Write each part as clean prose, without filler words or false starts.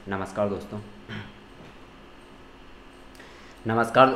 नमस्कार दोस्तों। नमस्कार।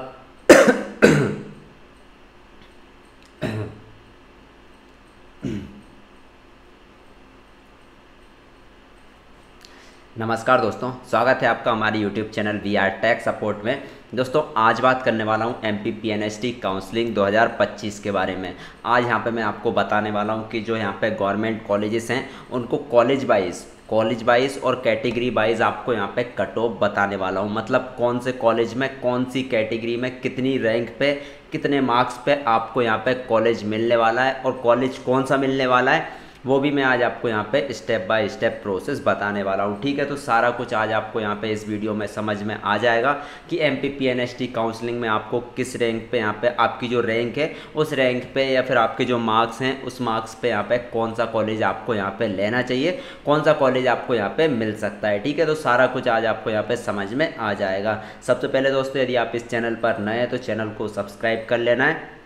नमस्कार दोस्तों, स्वागत है आपका हमारे YouTube channel we are tech support में। दोस्तों आज बात करने वाला हूं एमपी पीएनएसटी काउंसलिंग 2025 के बारे में। आज यहां पे मैं आपको बताने वाला हूं कि जो यहां पे गवर्नमेंट कॉलेजेस हैं उनको कॉलेज वाइज और कैटेगरी वाइज आपको यहाँ पे कट ऑफ बताने वाला हूँ। मतलब कौन से कॉलेज में कौन सी कैटेगरी में कितनी रैंक पे कितने मार्क्स पे आपको यहाँ पे कॉलेज मिलने वाला है और कॉलेज कौन सा मिलने वाला है वो भी मैं आज आपको यहाँ पे स्टेप बाय स्टेप प्रोसेस बताने वाला हूँ। ठीक है, तो सारा कुछ आज आपको यहाँ पे इस वीडियो में समझ में आ जाएगा कि एमपी पीएनएसटी काउंसलिंग में आपको किस रैंक पे यहाँ पे आपकी जो रैंक है उस रैंक पे या फिर आपके जो मार्क्स हैं उस मार्क्स पे यहाँ पे कौन सा कॉलेज आपको यहाँ पे लेना चाहिए, कौन सा कॉलेज आपको यहाँ पे मिल सकता है। ठीक है, तो सारा कुछ आज आपको यहाँ पे समझ में आ जाएगा। सबसे पहले दोस्तों यदि आप इस चैनल पर नए हैं तो चैनल को सब्सक्राइब कर लेना है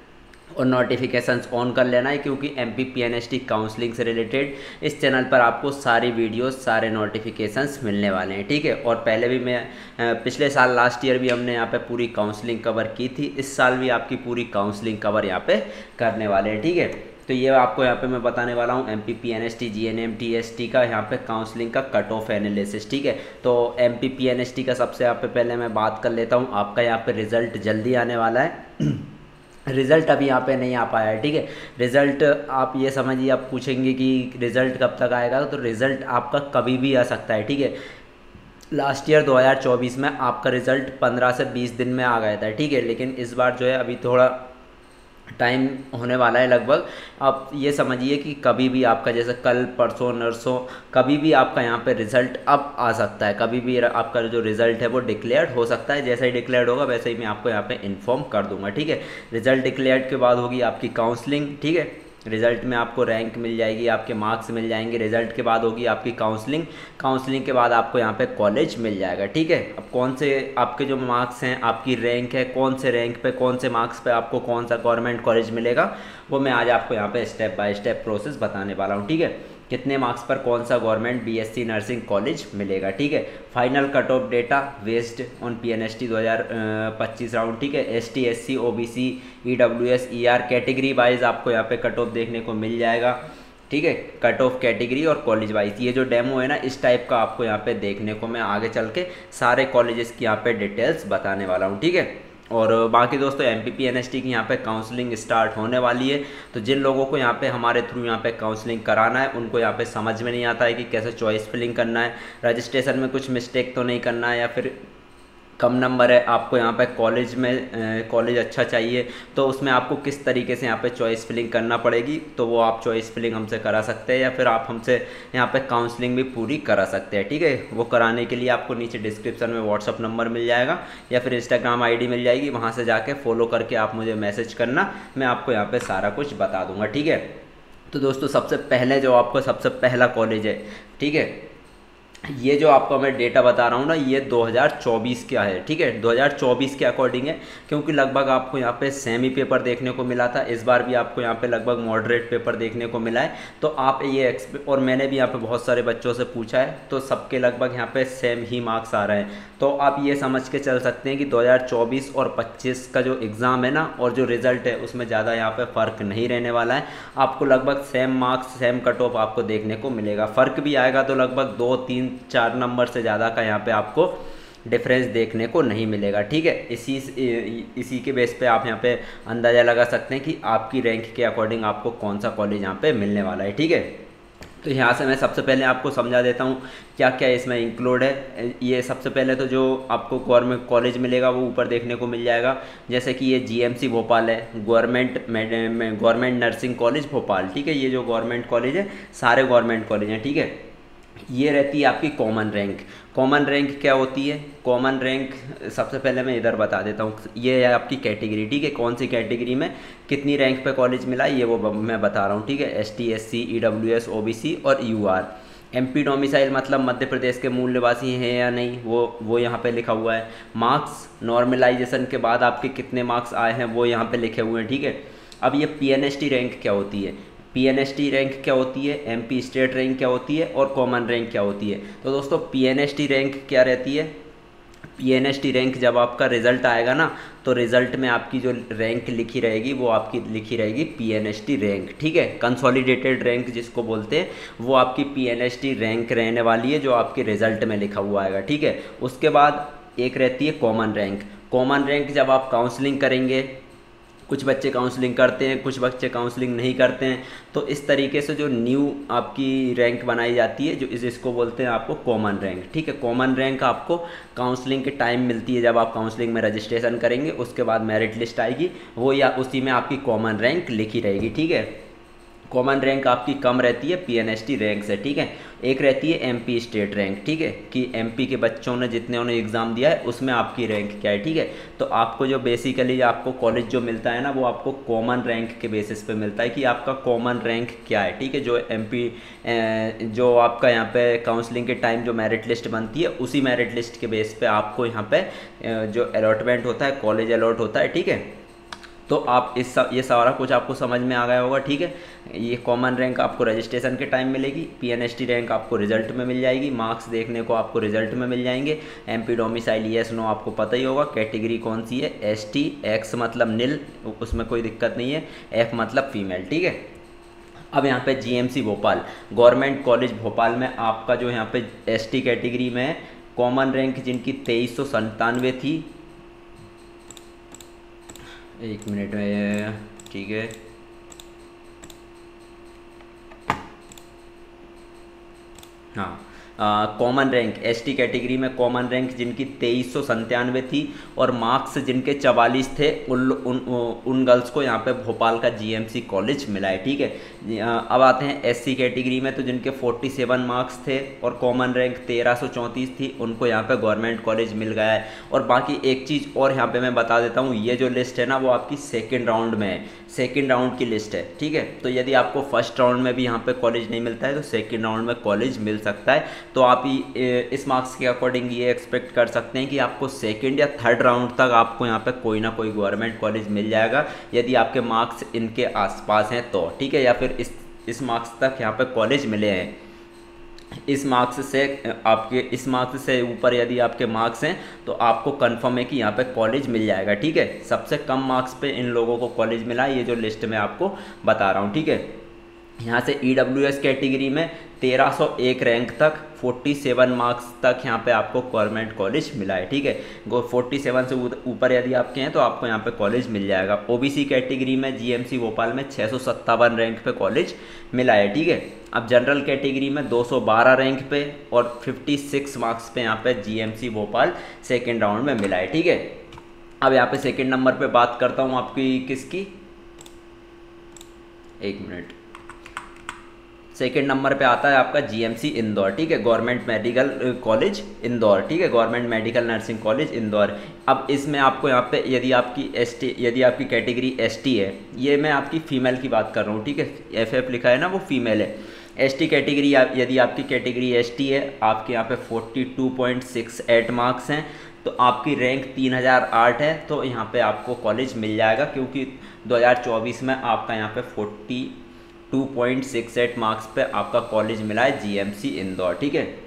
और नोटिफिकेशंस ऑन कर लेना है, क्योंकि एमपी पीएनएसटी काउंसलिंग से रिलेटेड इस चैनल पर आपको सारी वीडियोस सारे नोटिफिकेशंस मिलने वाले हैं। ठीक है, और पहले भी मैं पिछले साल लास्ट ईयर भी हमने यहाँ पे पूरी काउंसलिंग कवर की थी, इस साल भी आपकी पूरी काउंसलिंग कवर यहाँ पे करने वाले हैं। ठीक है, तो ये आपको यहाँ पे मैं बताने वाला हूँ एमपी पीएनएसटी जीएनएम टीएसटी का यहाँ पे काउंसलिंग का कट ऑफ एनालिसिस। ठीक है, तो एमपी पीएनएसटी का सबसे यहाँ पे पहले मैं बात कर लेता हूँ। आपका यहाँ पे रिजल्ट जल्दी आने वाला है। रिज़ल्ट अभी यहाँ पे नहीं आ पाया है। ठीक है, रिज़ल्ट आप ये समझिए, आप पूछेंगे कि रिज़ल्ट कब तक आएगा, तो रिज़ल्ट आपका कभी भी आ सकता है। ठीक है, लास्ट ईयर 2024 में आपका रिज़ल्ट 15 से 20 दिन में आ गया था। ठीक है, लेकिन इस बार जो है अभी थोड़ा टाइम होने वाला है लगभग। आप ये समझिए कि कभी भी आपका जैसे कल परसों नरसों कभी भी आपका यहाँ पे रिज़ल्ट अब आ सकता है, कभी भी आपका जो रिज़ल्ट है वो डिक्लेयर्ड हो सकता है। जैसे ही डिक्लेयर्ड होगा वैसे ही मैं आपको यहाँ पे इन्फॉर्म कर दूंगा। ठीक है, रिज़ल्ट डिक्लेयर्ड के बाद होगी आपकी काउंसलिंग। ठीक है, रिज़ल्ट में आपको रैंक मिल जाएगी, आपके मार्क्स मिल जाएंगे। रिज़ल्ट के बाद होगी आपकी काउंसलिंग के बाद आपको यहाँ पे कॉलेज मिल जाएगा। ठीक है, अब कौन से आपके जो मार्क्स हैं, आपकी रैंक है, कौन से रैंक पे कौन से मार्क्स पे आपको कौन सा गवर्नमेंट कॉलेज मिलेगा वो मैं आज आपको यहाँ पे स्टेप बाय स्टेप प्रोसेस बताने वाला हूँ। ठीक है, कितने मार्क्स पर कौन सा गवर्नमेंट बीएससी नर्सिंग कॉलेज मिलेगा। ठीक है, final cut off data based on PNST 2025 round. ठीक है, ST SC OBC EWS ER category wise आपको यहाँ पे कट ऑफ देखने को मिल जाएगा। ठीक है, कट ऑफ कैटेगरी और कॉलेज वाइज ये जो डेमो है ना इस टाइप का आपको यहाँ पे देखने को मैं आगे चल के सारे कॉलेजेस की यहाँ पे डिटेल्स बताने वाला हूँ। ठीक है, और बाकी दोस्तों एमपी पीएनएसटी की यहाँ पे काउंसलिंग स्टार्ट होने वाली है। तो जिन लोगों को यहाँ पे हमारे थ्रू यहाँ पे काउंसलिंग कराना है उनको यहाँ पे समझ में नहीं आता है कि कैसे चॉइस फिलिंग करना है, रजिस्ट्रेशन में कुछ मिस्टेक तो नहीं करना है, या फिर कम नंबर है आपको यहाँ पे कॉलेज अच्छा चाहिए तो उसमें आपको किस तरीके से यहाँ पे चॉइस फिलिंग करना पड़ेगी, तो वो आप चॉइस फिलिंग हमसे करा सकते हैं या फिर आप हमसे यहाँ पे काउंसलिंग भी पूरी करा सकते हैं। ठीक है, वो कराने के लिए आपको नीचे डिस्क्रिप्शन में व्हाट्सअप नंबर मिल जाएगा या फिर इंस्टाग्राम आईडी मिल जाएगी, वहाँ से जाके फॉलो करके आप मुझे मैसेज करना, मैं आपको यहाँ पर सारा कुछ बता दूँगा। ठीक है, तो दोस्तों सबसे पहले जो आपको सबसे पहला कॉलेज है, ठीक है, ये जो आपको मैं डेटा बता रहा हूँ ना ये 2024 का है। ठीक है, 2024 के अकॉर्डिंग है, क्योंकि लगभग आपको यहाँ पे सेमी पेपर देखने को मिला था, इस बार भी आपको यहाँ पे लगभग मॉडरेट पेपर देखने को मिला है। तो आप ये और मैंने भी यहाँ पे बहुत सारे बच्चों से पूछा है तो सबके लगभग यहाँ पे सेम ही मार्क्स आ रहे हैं। तो आप ये समझ के चल सकते हैं कि 2024 और 25 का जो एग्ज़ाम है ना और जो रिज़ल्ट है उसमें ज़्यादा यहाँ पे फ़र्क नहीं रहने वाला है। आपको लगभग same marks same cut off आपको देखने को मिलेगा। फ़र्क भी आएगा तो लगभग 2-3-4 नंबर से ज़्यादा का यहाँ पे आपको डिफरेंस देखने को नहीं मिलेगा। ठीक है, इसी के बेस पे आप यहाँ पे अंदाज़ा लगा सकते हैं कि आपकी रैंक के अकॉर्डिंग आपको कौन सा कॉलेज यहाँ पे मिलने वाला है। ठीक है, तो यहाँ से मैं सबसे पहले आपको समझा देता हूँ क्या क्या इसमें इंक्लूड है। ये सबसे पहले तो जो आपको गवर्नमेंट कॉलेज मिलेगा वो ऊपर देखने को मिल जाएगा, जैसे कि ये जीएमसी भोपाल है, गवर्नमेंट नर्सिंग कॉलेज भोपाल। ठीक है, ये जो गवर्नमेंट कॉलेज है सारे गवर्नमेंट कॉलेज हैं। ठीक है, ये रहती है आपकी कॉमन रैंक। कॉमन रैंक क्या होती है? कॉमन रैंक सबसे पहले मैं इधर बता देता हूँ, ये है आपकी कैटेगरी। ठीक है, कौन सी कैटेगरी में कितनी रैंक पे कॉलेज मिला ये वो मैं बता रहा हूँ। ठीक है, एसटी एससी ईडब्ल्यूएस ओबीसी और यूआर। एमपी डोमिसाइल मतलब मध्य प्रदेश के मूल निवासी हैं या नहीं वो यहाँ पे लिखा हुआ है। मार्क्स नॉर्मलाइजेशन के बाद आपके कितने मार्क्स आए हैं वो यहाँ पे लिखे हुए हैं। ठीक है, अब ये पीएनएसटी रैंक क्या होती है? पीएनएसटी रैंक क्या होती है, एमपी स्टेट रैंक क्या होती है और कॉमन रैंक क्या होती है। तो दोस्तों पीएनएसटी रैंक क्या रहती है, पीएनएसटी रैंक जब आपका रिजल्ट आएगा ना, तो रिजल्ट में आपकी जो रैंक लिखी रहेगी वो आपकी लिखी रहेगी पीएनएसटी रैंक, ठीक है। कंसोलिडेटेड रैंक जिसको बोलते हैं वो आपकी पीएनएसटी रैंक रहने वाली है, जो आपके रिजल्ट में लिखा हुआ आएगा, ठीक है। उसके बाद एक रहती है कॉमन रैंक। कॉमन रैंक जब आप काउंसलिंग करेंगे, कुछ बच्चे काउंसलिंग करते हैं, कुछ बच्चे काउंसलिंग नहीं करते हैं, तो इस तरीके से जो न्यू आपकी रैंक बनाई जाती है, जो इसको बोलते हैं आपको कॉमन रैंक, ठीक है। कॉमन रैंक आपको काउंसलिंग के टाइम मिलती है, जब आप काउंसलिंग में रजिस्ट्रेशन करेंगे उसके बाद मेरिट लिस्ट आएगी, वो या उसी में आपकी कॉमन रैंक लिखी रहेगी, ठीक है। कॉमन रैंक आपकी कम रहती है पीएनएसटी रैंक से, ठीक है। एक रहती है एमपी स्टेट रैंक, ठीक है, कि एमपी के बच्चों ने जितने उन्हें एग्ज़ाम दिया है उसमें आपकी रैंक क्या है, ठीक है। तो आपको जो बेसिकली आपको कॉलेज जो मिलता है ना, वो आपको कॉमन रैंक के बेसिस पे मिलता है कि आपका कॉमन रैंक क्या है, ठीक है। जो एमपी जो आपका यहाँ पे काउंसलिंग के टाइम जो मेरिट लिस्ट बनती है, उसी मेरिट लिस्ट के बेस पे आपको यहाँ पे जो अलॉटमेंट होता है, कॉलेज अलॉट होता है, ठीक है। तो आप ये सारा कुछ आपको समझ में आ गया होगा, ठीक है। ये कॉमन रैंक आपको रजिस्ट्रेशन के टाइम मिलेगी, पीएनएसटी रैंक आपको रिजल्ट में मिल जाएगी, मार्क्स देखने को आपको रिजल्ट में मिल जाएंगे। एमपी डोमिसाइल येस नो आपको पता ही होगा, कैटेगरी कौन सी है, एसटी, एक्स मतलब नील, उसमें कोई दिक्कत नहीं है, एफ मतलब फीमेल, ठीक है। अब यहाँ पे GMC Bhopal, government college Bhopal में आपका जो यहाँ पे एसटी कैटेगरी में कॉमन रैंक जिनकी 2397 थी, एक मिनट में, ठीक है, हाँ, कॉमन रैंक एसटी कैटेगरी में कॉमन रैंक जिनकी 2397 थी और मार्क्स जिनके 44 थे, उन गर्ल्स को यहाँ पे भोपाल का जीएमसी कॉलेज मिला है, ठीक है। अब आते हैं एससी कैटेगरी में, तो जिनके 47 मार्क्स थे और कॉमन रैंक 1334 थी, उनको यहाँ पे गवर्नमेंट कॉलेज मिल गया है। और बाकी एक चीज़ और यहाँ पे मैं बता देता हूँ, ये जो लिस्ट है ना, वो आपकी सेकेंड राउंड में है, सेकेंड राउंड की लिस्ट है, ठीक है। तो यदि आपको फर्स्ट राउंड में भी यहाँ पे कॉलेज नहीं मिलता है, तो सेकेंड राउंड में कॉलेज मिल सकता है। तो आप इस मार्क्स के अकॉर्डिंग ये एक्सपेक्ट कर सकते हैं कि आपको सेकंड या थर्ड राउंड तक आपको यहाँ पे कोई ना कोई गवर्नमेंट कॉलेज मिल जाएगा, यदि आपके मार्क्स इनके आसपास हैं तो, ठीक है, या फिर इस मार्क्स तक यहाँ पे कॉलेज मिले हैं। इस मार्क्स से ऊपर यदि आपके मार्क्स हैं तो आपको कंफर्म है कि यहाँ पे कॉलेज मिल जाएगा, ठीक है। सबसे कम मार्क्स पे इन लोगों को कॉलेज मिला है, ये जो लिस्ट में आपको बता रहा हूँ, ठीक है। यहाँ से ईडब्ल्यूएस कैटेगरी में 1301 रैंक तक 47 मार्क्स तक यहाँ पे आपको गवर्नमेंट कॉलेज मिला है, ठीक है। 47 से ऊपर यदि आपके हैं तो आपको यहाँ पे कॉलेज मिल जाएगा। ओबीसी कैटेगरी में जीएमसी भोपाल में 657 रैंक पे कॉलेज मिला है, ठीक है। अब जनरल कैटेगरी में 212 रैंक पे और 56 मार्क्स पे यहाँ पे जीएमसी भोपाल सेकेंड राउंड में मिला है, ठीक है। अब यहाँ पे सेकेंड नंबर पे बात करता हूँ आपकी किसकी, एक मिनट, सेकेंड नंबर पे आता है आपका जीएमसी इंदौर, ठीक है, गवर्नमेंट मेडिकल कॉलेज इंदौर, ठीक है, government medical nursing college Indore. अब इसमें आपको यहाँ पे यदि आपकी कैटेगरी एसटी है, ये मैं आपकी फीमेल की बात कर रहा हूँ, ठीक है, एफएफ लिखा है ना, वो फीमेल है। एसटी कैटेगरी यदि आपकी कैटेगरी एसटी है, आपके यहाँ पे 42.68 मार्क्स हैं, तो आपकी रैंक 3008 है, तो यहाँ पे आपको कॉलेज मिल जाएगा, क्योंकि 2024 में आपका यहाँ पे 42.68 मार्क्स पे आपका कॉलेज मिला है जीएमसी इंदौर, ठीक है।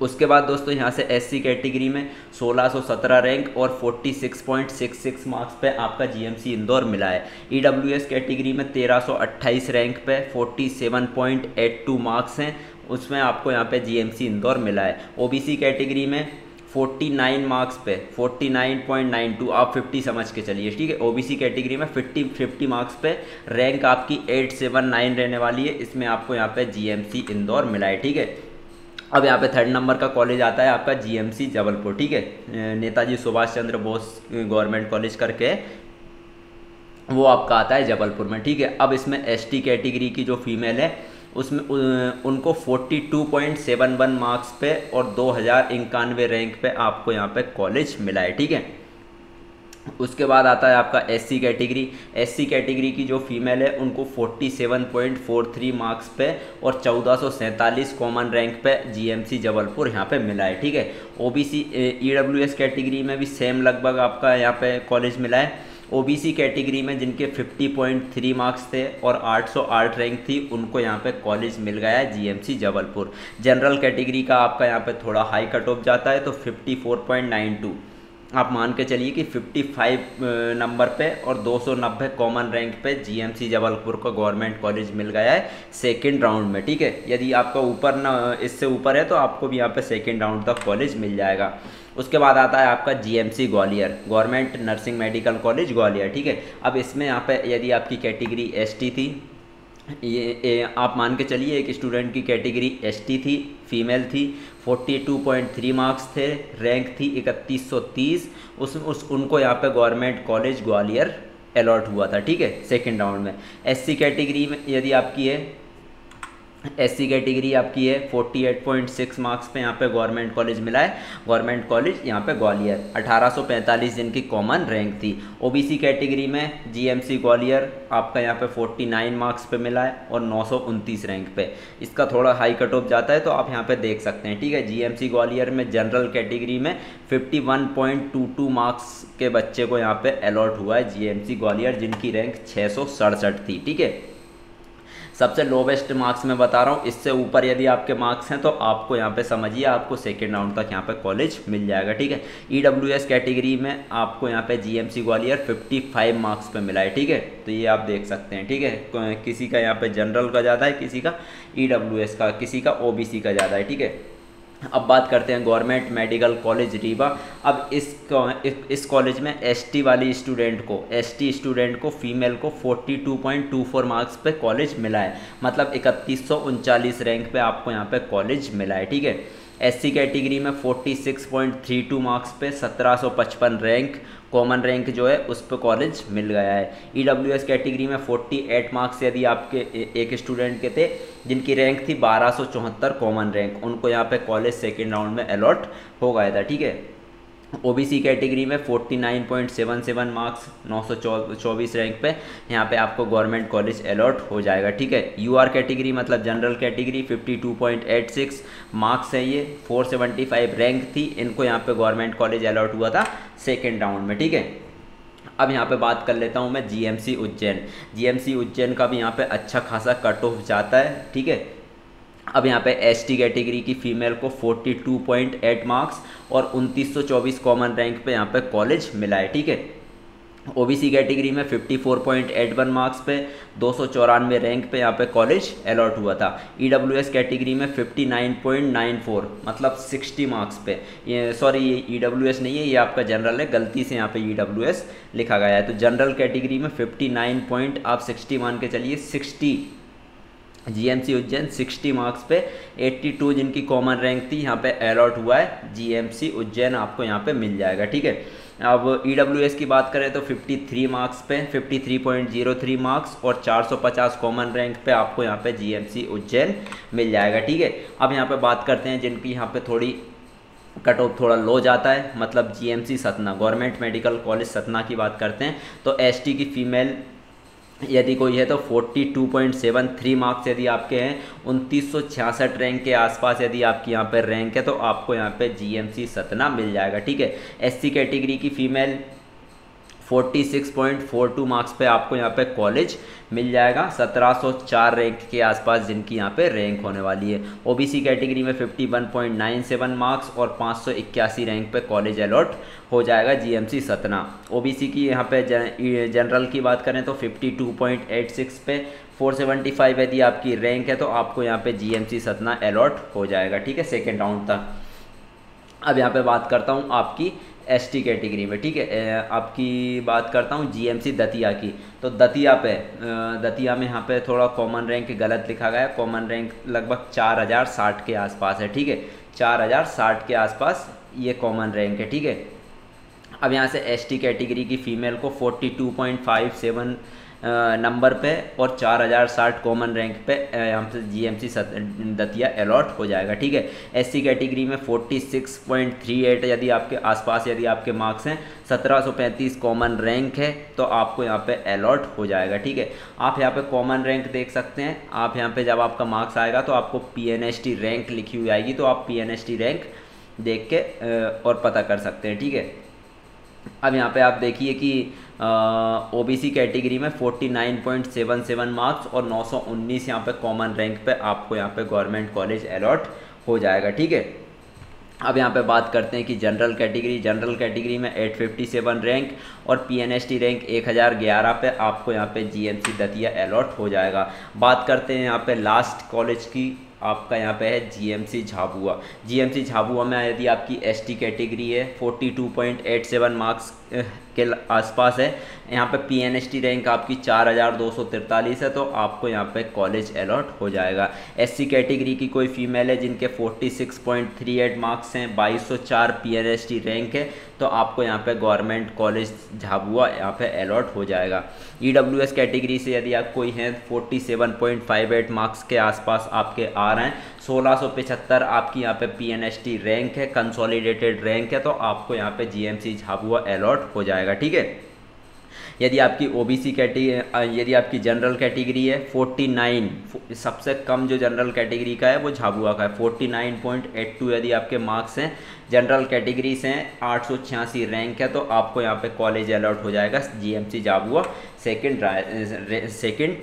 उसके बाद दोस्तों यहाँ से एससी कैटेगरी में 1617 रैंक और 46.66 मार्क्स पे आपका जीएमसी इंदौर मिला है। ईडब्ल्यूएस कैटेगरी में 1328 रैंक पे 47.82 मार्क्स हैं, उसमें आपको यहाँ पे जीएमसी इंदौर मिला है। ओबीसी कैटेगरी में 49 मार्क्स पे 49.92, आप 50 समझ के चलिए, ठीक है। ओबीसी कैटेगरी में 50 मार्क्स पे रैंक आपकी 879 रहने वाली है, इसमें आपको यहाँ पे जीएमसी इंदौर मिला है, ठीक है। अब यहाँ पे थर्ड नंबर का कॉलेज आता है आपका जीएमसी जबलपुर, ठीक है, नेताजी सुभाष चंद्र बोस गवर्नमेंट कॉलेज करके वो आपका आता है जबलपुर में, ठीक है। अब इसमें एसटी कैटेगरी की जो फीमेल है उसमें उनको 42.71 मार्क्स पे और 2091 रैंक पे आपको यहाँ पे कॉलेज मिला है, ठीक है। उसके बाद आता है आपका एससी कैटेगरी की जो फीमेल है उनको 47.43 मार्क्स पे और 1447 कॉमन रैंक पे जीएमसी जबलपुर यहाँ पे मिला है, ठीक है। ओबीसी ईडब्ल्यूएस कैटेगरी में भी सेम लगभग आपका यहाँ पे कॉलेज मिला है, ओबीसी कैटेगरी में जिनके 50.3 मार्क्स थे और 808 रैंक थी, उनको यहाँ पे कॉलेज मिल गया है जीएमसी जबलपुर। जनरल कैटेगरी का आपका यहाँ पे थोड़ा हाई कट ऑफ जाता है, तो 54.92 आप मान के चलिए कि 55 नंबर पे और 290 कॉमन रैंक पे जीएमसी जबलपुर को गवर्नमेंट कॉलेज मिल गया है सेकेंड राउंड में। ठीक है, यदि आपका ऊपर ना इससे ऊपर है तो आपको भी यहाँ पे सेकेंड राउंड तक कॉलेज मिल जाएगा। उसके बाद आता है आपका GMC Gwalior, government nursing medical college Gwalior. ठीक है, अब इसमें यहाँ पे यदि आपकी कैटेगरी एसटी थी, ये आप मान के चलिए एक स्टूडेंट की कैटेगरी एसटी थी, फीमेल थी, 42.3 मार्क्स थे, रैंक थी 3130, उनको यहाँ पे गवर्नमेंट कॉलेज ग्वालियर अलॉट हुआ था। ठीक है, सेकेंड राउंड में। एससी कैटेगरी में यदि आपकी है, एससी कैटेगरी आपकी है 48.6 मार्क्स पे यहाँ पे गवर्नमेंट कॉलेज मिला है, गवर्नमेंट कॉलेज यहाँ पे ग्वालियर, 1845 जिनकी कॉमन रैंक थी। ओबीसी कैटेगरी में जीएमसी ग्वालियर आपका यहाँ पे 49 मार्क्स पे मिला है और 929 रैंक पे, इसका थोड़ा हाई कट ऑफ जाता है तो आप यहाँ पे देख सकते हैं। ठीक है, जीएमसी ग्वालियर में जनरल कैटेगरी में 51.22 मार्क्स के बच्चे को यहाँ पे अलॉट हुआ है जीएमसी ग्वालियर, जिनकी रैंक 667 थी। ठीक है, सबसे लोवेस्ट मार्क्स मैं बता रहा हूँ, इससे ऊपर यदि आपके मार्क्स हैं तो आपको यहाँ पे समझिए आपको सेकेंड राउंड तक यहाँ पे कॉलेज मिल जाएगा। ठीक है, ईडब्ल्यूएस कैटेगरी में आपको यहाँ पे जीएमसी ग्वालियर 55 मार्क्स पे मिला है। ठीक है, तो ये आप देख सकते हैं। ठीक है, किसी का यहाँ पे जनरल का ज़्यादा है, किसी का ईडब्ल्यूएस का, किसी का ओबीसी का ज़्यादा है। ठीक है, अब बात करते हैं गवर्नमेंट मेडिकल कॉलेज रीवा। अब इस कॉलेज में एसटी वाली स्टूडेंट को, एसटी स्टूडेंट को, फीमेल को 42.24 मार्क्स पे कॉलेज मिला है, मतलब 3139 रैंक पे आपको यहाँ पे कॉलेज मिला है। ठीक है, एससी कैटेगरी में 46.32 मार्क्स पे 1755 रैंक, कॉमन रैंक जो है उस पर कॉलेज मिल गया है। ईडब्ल्यूएस कैटेगरी में 48 मार्क्स यदि आपके एक स्टूडेंट के थे जिनकी रैंक थी 1274 कॉमन रैंक, उनको यहाँ पे कॉलेज सेकेंड राउंड में अलॉट हो गया था। ठीक है, ओबीसी कैटेगरी में 49.77 मार्क्स 924 रैंक पे यहाँ पे आपको गवर्नमेंट कॉलेज अलॉट हो जाएगा। ठीक है, यूआर कैटेगरी मतलब जनरल कैटेगरी 52.86 मार्क्स है, ये 475 रैंक थी, इनको यहाँ पे गवर्नमेंट कॉलेज अलॉट हुआ था सेकेंड राउंड में। ठीक है, अब यहाँ पे बात कर लेता हूँ मैं जीएमसी उज्जैन। जीएमसी उज्जैन का भी यहाँ पे अच्छा खासा कट ऑफ जाता है। ठीक है, अब यहाँ पे एसटी कैटेगरी की फीमेल को 42.8 मार्क्स और 2924 कॉमन रैंक पे यहाँ पे कॉलेज मिला है। ठीक है, ओबीसी कैटेगरी में 54.81 मार्क्स पे 294 रैंक पे यहाँ पे कॉलेज अलॉट हुआ था। ईडब्ल्यूएस कैटेगरी में 59.94 मतलब 60 मार्क्स पे, ये सॉरी ये ईडब्ल्यूएस नहीं है, ये आपका जनरल है, गलती से यहाँ पे ईडब्ल्यूएस लिखा गया है। तो जनरल कैटेगरी में 59 आप 60 मान के चलिए, 60 जीएमसी उज्जैन 60 मार्क्स पे 82 जिनकी कॉमन रैंक थी यहाँ पे अलॉट हुआ है, जीएमसी उज्जैन आपको यहाँ पे मिल जाएगा। ठीक है, अब ईडब्ल्यूएस की बात करें तो 53 मार्क्स पे 53.03 मार्क्स और 450 कॉमन रैंक पे आपको यहाँ पे जीएमसी उज्जैन मिल जाएगा। ठीक है, अब यहाँ पे बात करते हैं जिनकी यहाँ पे थोड़ी कट ऑफ थोड़ा लो जाता है, मतलब GMC Satna, government medical college Satna की बात करते हैं तो एसटी की फीमेल यदि कोई है तो 42.73 मार्क्स यदि आपके हैं, 2966 रैंक के आसपास यदि आपकी यहाँ पे रैंक है तो आपको यहाँ पे जीएमसी सतना मिल जाएगा। ठीक है, एससी कैटेगरी की फीमेल 46.42 मार्क्स पे आपको यहाँ पे कॉलेज मिल जाएगा, 1704 रैंक के आसपास जिनकी यहाँ पे रैंक होने वाली है। ओबीसी कैटेगरी में 51.97 मार्क्स और 581 रैंक पे कॉलेज अलॉट हो जाएगा जीएमसी सतना। ओबीसी की यहाँ पे जनरल की बात करें तो 52.86 पे 475 यदि आपकी रैंक है तो आपको यहाँ पे जीएमसी सतना अलॉट हो जाएगा। ठीक है, सेकेंड राउंड तक। अब यहाँ पे बात करता हूँ आपकी एसटी कैटेगरी में। ठीक है, आपकी बात करता हूँ जीएमसी दतिया की। तो दतिया में यहाँ पे थोड़ा कॉमन रैंक गलत लिखा गया है, कॉमन रैंक लगभग 4060 के आसपास है। ठीक है, 4060 के आसपास ये कॉमन रैंक है। ठीक है, अब यहाँ से एसटी कैटेगरी की फीमेल को 42.57 नंबर पे और 4060 कॉमन रैंक पे यहाँ पे जीएमसी दतिया अलॉट हो जाएगा। ठीक है, एससी कैटेगरी में 46.38 यदि आपके आसपास यदि आपके मार्क्स हैं, 1735 कॉमन रैंक है तो आपको यहाँ पे अलॉट हो जाएगा। ठीक है, आप यहाँ पे कॉमन रैंक देख सकते हैं, आप यहाँ पे जब आपका मार्क्स आएगा तो आपको पीएनएसटी रैंक लिखी हुई आएगी, तो आप पीएनएसटी रैंक देख के और पता कर सकते हैं। ठीक है, अब यहाँ पे आप देखिए कि ओबीसी कैटेगरी में 49.77 मार्क्स और 919 यहाँ पे कॉमन रैंक पे आपको यहाँ पे गवर्नमेंट कॉलेज अलॉट हो जाएगा। ठीक है, अब यहाँ पे बात करते हैं कि जनरल कैटेगरी में 857 रैंक और पीएनएसटी रैंक 1011 पे आपको यहाँ पे जीएमसी दतिया अलॉट हो जाएगा। बात करते हैं यहाँ पे लास्ट कॉलेज की, आपका यहाँ पे है जीएमसी झाबुआ। जीएमसी झाबुआ में यदि आपकी एसटी कैटेगरी है 42.87 मार्क्स के आसपास है, यहाँ पे पीएनएसटी रैंक आपकी 4243 है, तो आपको यहाँ पे कॉलेज अलॉट हो जाएगा। एससी कैटेगरी की कोई फीमेल है जिनके 46.38 मार्क्स हैं, 2204 पीएनएसटी रैंक है, तो आपको यहाँ पे गवर्नमेंट कॉलेज झाबुआ यहाँ पे अलॉट हो जाएगा। ईडब्ल्यूएस कैटेगरी से यदि आप कोई हैं 47.58 मार्क्स के आसपास आपके आ रहे हैं, 1675 आपकी यहाँ पे पीएनएसटी रैंक है, कंसोलिडेटेड रैंक है, तो आपको यहाँ पे जीएमसी झाबुआ अलॉट हो जाएगा। ठीक है, यदि आपकी ओबीसी कैटेगरी, यदि आपकी जनरल कैटेगरी है 49, सबसे कम जो जनरल कैटेगरी का है वो झाबुआ का है, 49.82 यदि आपके मार्क्स हैं, जनरल कैटेगरी से 886 रैंक है, तो आपको यहाँ पे कॉलेज अलॉट हो जाएगा जीएमसी झाबुआ सेकंड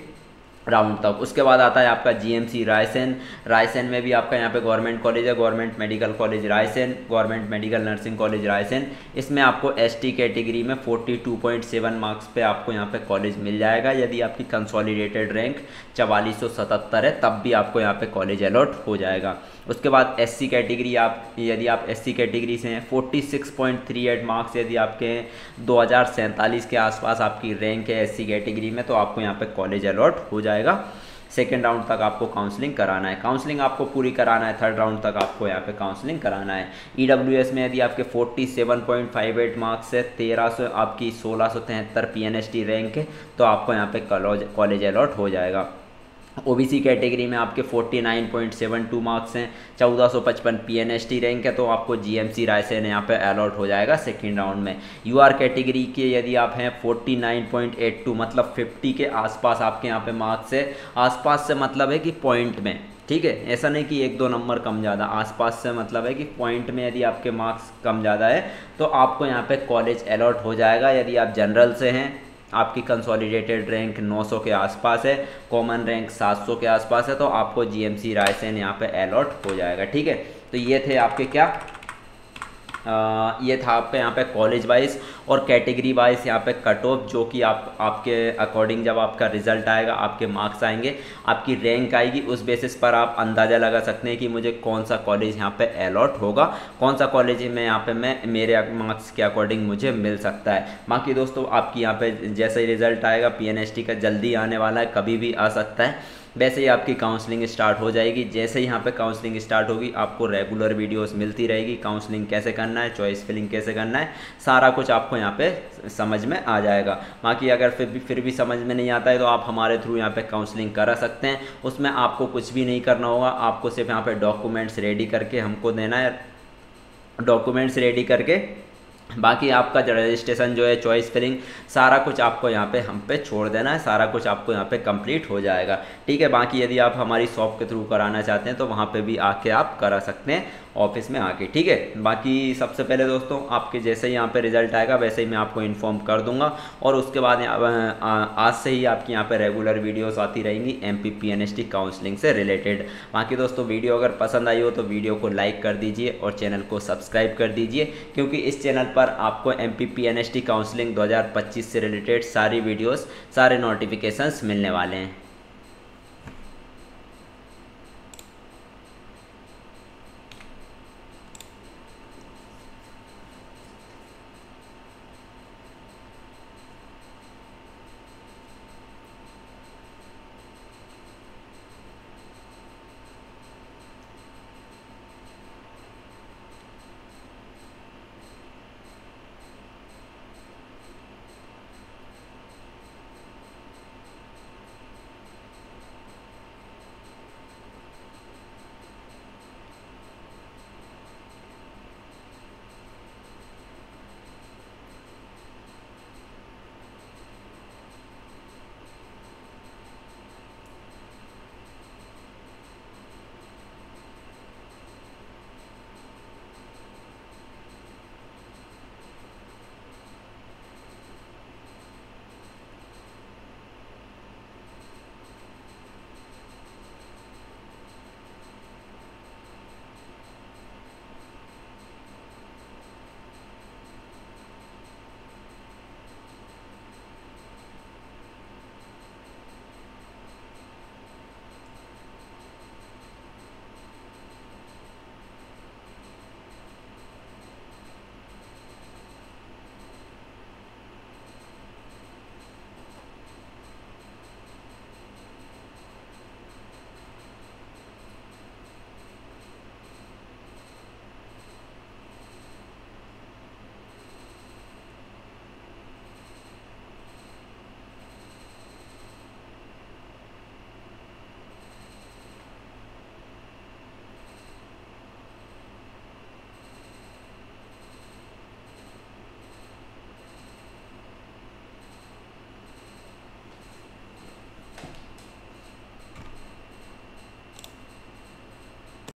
राउंड तक। उसके बाद आता है आपका जीएमसी रायसेन में भी आपका यहाँ पे गवर्नमेंट कॉलेज है, government medical college Raisen, government medical nursing college Raisen. इसमें आपको एसटी कैटेगरी में 42.7 मार्क्स पे आपको यहाँ पे कॉलेज मिल जाएगा। यदि आपकी कंसोलिडेटेड रैंक 4477 है तब भी आपको यहाँ पे कॉलेज अलॉट हो जाएगा। उसके बाद एससी कैटेगरी, यदि आप एससी कैटेगरी से हैं 46.38 मार्क्स यदि आपके 2047 के आसपास आपकी रैंक है एससी कैटेगरी में, तो आपको यहाँ पे कॉलेज अलॉट हो जाएगा। सेकेंड राउंड तक आपको काउंसलिंग कराना है, काउंसलिंग आपको पूरी कराना है, थर्ड राउंड तक आपको यहाँ पे काउंसलिंग कराना है। ईडब्ल्यूएस में यदि आपके 47.58 मार्क्स है, 1300 आपकी 1673 पीएनएसटी रैंक है, तो आपको यहाँ पे कॉलेज अलॉट हो जाएगा। ओबीसी कैटेगरी में आपके 49.72 मार्क्स हैं, 1455 पीएनएसटी रैंक है, तो आपको जीएमसी रायसेन यहाँ पे अलॉट हो जाएगा सेकेंड राउंड में। यूआर कैटेगरी के यदि आप हैं 49.82 मतलब 50 के आसपास आपके यहाँ पे मार्क्स है, आसपास से मतलब है कि पॉइंट में, ठीक है, ऐसा नहीं कि 1-2 नंबर कम ज़्यादा, आसपास से मतलब है कि पॉइंट में यदि आपके मार्क्स कम ज़्यादा है तो आपको यहाँ पे कॉलेज अलॉट हो जाएगा। यदि आप जनरल से हैं, आपकी कंसोलिडेटेड रैंक 900 के आसपास है, कॉमन रैंक 700 के आसपास है, तो आपको जीएमसी रायसेन यहाँ पे अलॉट हो जाएगा। ठीक है, तो ये थे आपके क्या ये था आपका यहाँ पे कॉलेज वाइज और कैटेगरी वाइज यहाँ पे कट ऑफ, जो कि आपके अकॉर्डिंग जब आपका रिजल्ट आएगा, आपके मार्क्स आएंगे, आपकी रैंक आएगी, उस बेसिस पर आप अंदाज़ा लगा सकते हैं कि मुझे कौन सा कॉलेज यहाँ पे अलॉट होगा, कौन सा कॉलेज में यहाँ पे मेरे मार्क्स के अकॉर्डिंग मुझे मिल सकता है। बाकी दोस्तों आपकी यहाँ पे जैसे ही रिजल्ट आएगा, पीएनएसटी का जल्दी आने वाला है, कभी भी आ सकता है, वैसे ही आपकी काउंसलिंग स्टार्ट हो जाएगी। जैसे ही यहाँ पे काउंसलिंग स्टार्ट होगी आपको रेगुलर वीडियोस मिलती रहेगी, काउंसलिंग कैसे करना है, चॉइस फिलिंग कैसे करना है, सारा कुछ आपको यहाँ पे समझ में आ जाएगा। बाकी अगर फिर भी समझ में नहीं आता है तो आप हमारे थ्रू यहाँ पे काउंसलिंग करा सकते हैं। उसमें आपको कुछ भी नहीं करना होगा, आपको सिर्फ यहाँ पे डॉक्यूमेंट्स रेडी करके हमको देना है, डॉक्यूमेंट्स रेडी करके बाकी आपका रजिस्ट्रेशन जो है, चॉइस फिलिंग, सारा कुछ आपको यहाँ पे हम पे छोड़ देना है, सारा कुछ आपको यहाँ पे कंप्लीट हो जाएगा। ठीक है, बाकी यदि आप हमारी शॉप के थ्रू कराना चाहते हैं तो वहाँ पे भी आके आप करा सकते हैं, ऑफिस में आके। ठीक है, बाकी सबसे पहले दोस्तों आपके जैसे ही यहाँ पे रिजल्ट आएगा वैसे ही मैं आपको इन्फॉर्म कर दूंगा, और उसके बाद आज से ही आपकी यहाँ पे रेगुलर वीडियोस आती रहेंगी MPPNST काउंसलिंग से रिलेटेड। बाकी दोस्तों वीडियो अगर पसंद आई हो तो वीडियो को लाइक कर दीजिए और चैनल को सब्सक्राइब कर दीजिए, क्योंकि इस चैनल पर आपको MPPNST काउंसलिंग 2025 से रिलेटेड सारी वीडियोस, सारे नोटिफिकेशंस मिलने वाले हैं।